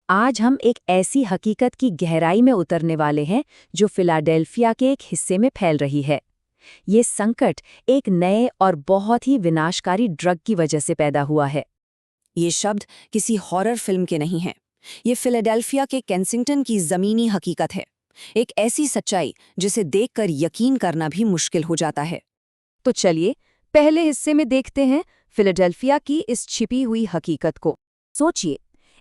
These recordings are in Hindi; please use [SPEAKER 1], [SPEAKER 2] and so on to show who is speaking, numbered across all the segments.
[SPEAKER 1] आज हम एक ऐसी हकीकत की गहराई में उतरने वाले हैं जो फिलाडेल्फिया के एक हिस्से में फैल रही है। ये संकट एक नए और बहुत ही विनाशकारी ड्रग की वजह से पैदा हुआ है।
[SPEAKER 2] ये शब्द किसी हॉरर फिल्म के नहीं हैं। ये फिलाडेल्फिया के केंसिंगटन की ज़मीनी हकीकत है। एक ऐसी सच्चाई जिसे देखकर यकीन करना भी मुश्किल हो जाता है।
[SPEAKER 1] तो चलिए पहले हिस्से में देखते हैं फिलाडेल्फिया की इस छिपी हुई हकीकत को। सोचिए,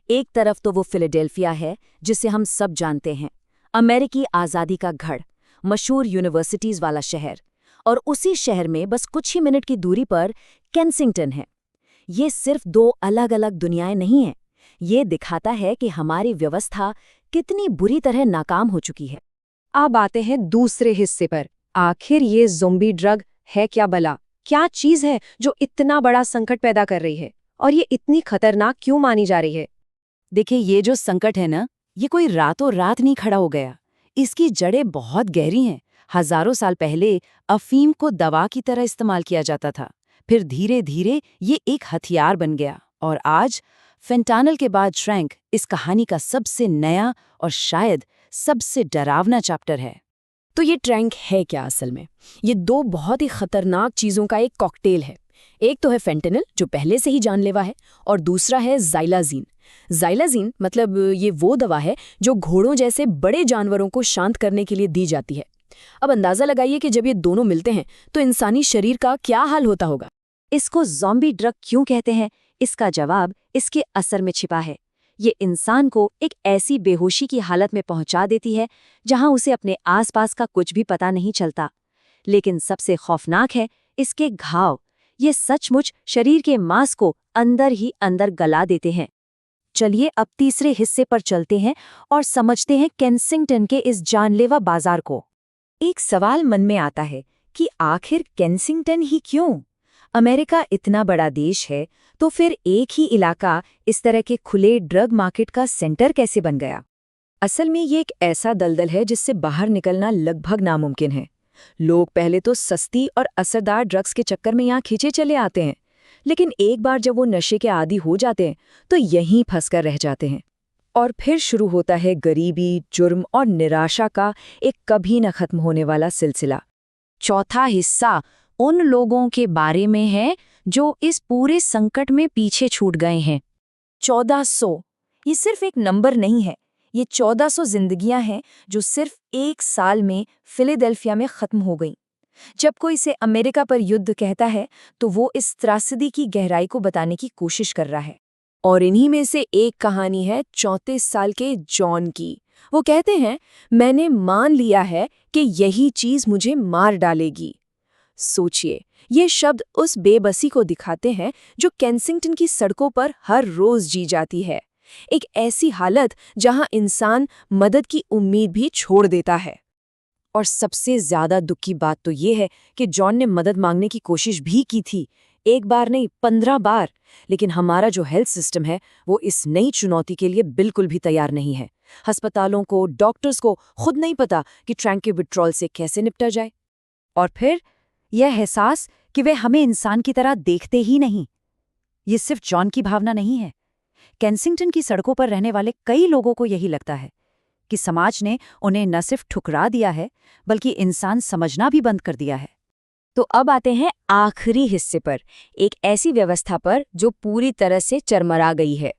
[SPEAKER 1] एक तरफ तो वो फिलाडेल्फिया है जिसे हम सब जानते हैं, अमेरिकी आज़ादी का गढ़, मशहूर यूनिवर्सिटीज़ वाला शहर, और उसी शहर में बस कुछ ही मिनट की दूरी पर केंसिंगटन है। ये सिर्फ दो अलग अलग दुनियाएं नहीं हैं। ये दिखाता है कि हमारी व्यवस्था कितनी बुरी तरह नाकाम हो चुकी है। अब आते हैं दूसरे हिस्से पर। आखिर ये ज़ोंबी ड्रग है क्या भला? क्या चीज़ है जो इतना बड़ा संकट पैदा कर रही है, और ये इतनी खतरनाक क्यों मानी जा रही है?
[SPEAKER 2] देखिए, ये जो संकट है ना, ये कोई रातों रात नहीं खड़ा हो गया। इसकी जड़ें बहुत गहरी हैं। हजारों साल पहले अफीम को दवा की तरह इस्तेमाल किया जाता था। फिर धीरे धीरे ये एक हथियार बन गया, और आज फेंटानल के बाद श्रैंक इस कहानी का सबसे नया और शायद सबसे डरावना चैप्टर है।
[SPEAKER 1] तो ये ट्रैंक है क्या असल में? ये दो बहुत ही खतरनाक चीज़ों का एक कॉकटेल है। एक तो है फेंटेनल, जो पहले से ही जानलेवा है, और दूसरा है ज़ाइलाज़ीन। ज़ाइलाज़ीन मतलब ये वो दवा है जो घोड़ों जैसे बड़े जानवरों को शांत करने के लिए दी जाती है। अब अंदाज़ा लगाइए कि जब ये दोनों मिलते हैं तो इंसानी शरीर का क्या हाल होता होगा। इसको ज़ॉम्बी ड्रग क्यों कहते हैं? इसका जवाब इसके असर में छिपा है। ये इंसान को एक ऐसी बेहोशी की हालत में पहुंचा देती है जहां उसे अपने आसपास का कुछ भी पता नहीं चलता। लेकिन सबसे खौफनाक है इसके घाव। ये सचमुच शरीर के मांस को अंदर ही अंदर गला देते हैं। चलिए अब तीसरे हिस्से पर चलते हैं और समझते हैं केंसिंगटन के इस जानलेवा बाजार को। एक सवाल मन में आता है कि आखिर केंसिंगटन ही क्यों? अमेरिका इतना बड़ा देश है, तो फिर एक ही इलाका इस तरह के खुले ड्रग मार्केट का सेंटर कैसे बन गया? असल में ये एक ऐसा दलदल है जिससे बाहर निकलना लगभग नामुमकिन है। लोग पहले तो सस्ती और असरदार ड्रग्स के चक्कर में यहाँ खींचे चले आते हैं, लेकिन एक बार जब वो नशे के आदी हो जाते हैं तो यहीं फंसकर रह जाते हैं। और फिर शुरू होता है गरीबी, जुर्म और निराशा का एक कभी न खत्म होने वाला सिलसिला। चौथा हिस्सा उन लोगों के बारे में है जो इस पूरे संकट में पीछे छूट गए हैं। 1400 ये सिर्फ एक नंबर नहीं है, ये 1400 जिंदगियां हैं जो सिर्फ एक साल में फिलाडेल्फिया में खत्म हो गईं। जब कोई इसे अमेरिका पर युद्ध कहता है तो वो इस त्रासदी की गहराई को बताने की कोशिश कर रहा है। और इन्हीं में से एक कहानी है 34 साल के जॉन की। वो कहते हैं, मैंने मान लिया है कि यही चीज मुझे मार डालेगी। सोचिए, ये शब्द उस बेबसी को दिखाते हैं जो केंसिंगटन की सड़कों पर हर रोज जी जाती है। एक ऐसी हालत जहां इंसान मदद की उम्मीद भी छोड़ देता है। और सबसे ज्यादा दुख की बात तो ये है कि जॉन ने मदद मांगने की कोशिश भी की थी, एक बार नहीं 15 बार। लेकिन हमारा जो हेल्थ सिस्टम है वो इस नई चुनौती के लिए बिल्कुल भी तैयार नहीं है। अस्पतालों को, डॉक्टर्स को खुद नहीं पता कि ट्रैंक के विड्रॉल से कैसे निपटा जाए। और फिर यह एहसास कि वे हमें इंसान की तरह देखते ही नहीं। ये सिर्फ जॉन की भावना नहीं है। केंसिंगटन की सड़कों पर रहने वाले कई लोगों को यही लगता है कि समाज ने उन्हें न सिर्फ ठुकरा दिया है बल्कि इंसान समझना भी बंद कर दिया है। तो अब आते हैं आखिरी हिस्से पर, एक ऐसी व्यवस्था पर जो पूरी तरह से चरमरा गई है।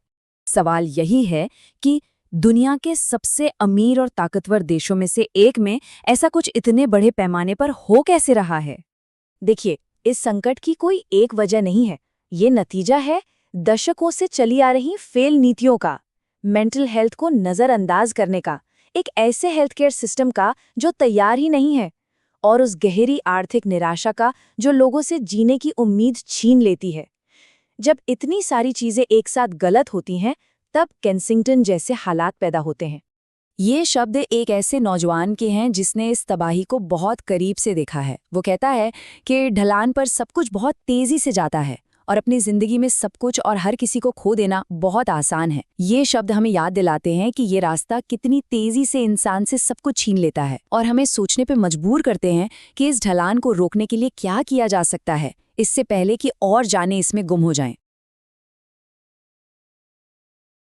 [SPEAKER 1] सवाल यही है कि दुनिया के सबसे अमीर और ताकतवर देशों में से एक में ऐसा कुछ इतने बड़े पैमाने पर हो कैसे रहा है? देखिए, इस संकट की कोई एक वजह नहीं है। ये नतीजा है दशकों से चली आ रही फेल नीतियों का, मेंटल हेल्थ को नज़रअंदाज करने का, एक ऐसे हेल्थ केयर सिस्टम का जो तैयार ही नहीं है, और उस गहरी आर्थिक निराशा का जो लोगों से जीने की उम्मीद छीन लेती है। जब इतनी सारी चीजें एक साथ गलत होती हैं, तब केंसिंगटन जैसे हालात पैदा होते हैं। ये शब्द एक ऐसे नौजवान के हैं जिसने इस तबाही को बहुत करीब से देखा है। वो कहता है कि ढलान पर सब कुछ बहुत तेजी से जाता है और अपनी जिंदगी में सब कुछ और हर किसी को खो देना बहुत आसान है। ये शब्द हमें याद दिलाते हैं कि ये रास्ता कितनी तेजी से इंसान से सब कुछ छीन लेता है, और हमें सोचने पे मजबूर करते हैं कि इस ढलान को रोकने के लिए क्या किया जा सकता है, इससे पहले कि और जानें इसमें गुम हो जाएं।